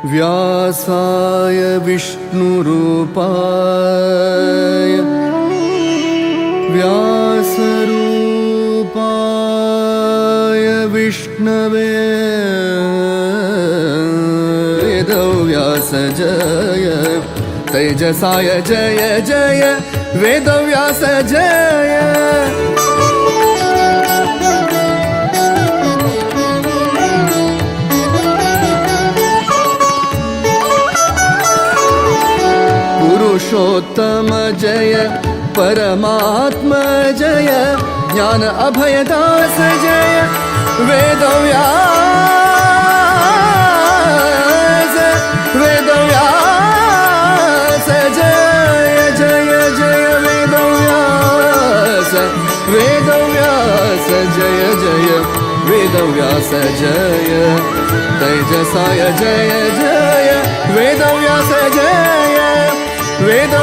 व्यासाय विष्णुरूपाय व्यासरूपाय विष्णवे वेदव्यास जय तेजसाय जय जय वेदव्यास जय पुरुषोत्तम जय परमात्मा जय ज्ञान अभयदास जय वेदव्यास वेदव्यास जय जय जय वेदव्यास वेदव्यास जय जय वेदव्यास जय तेजसाय जय जय वेदव्यास जय वेद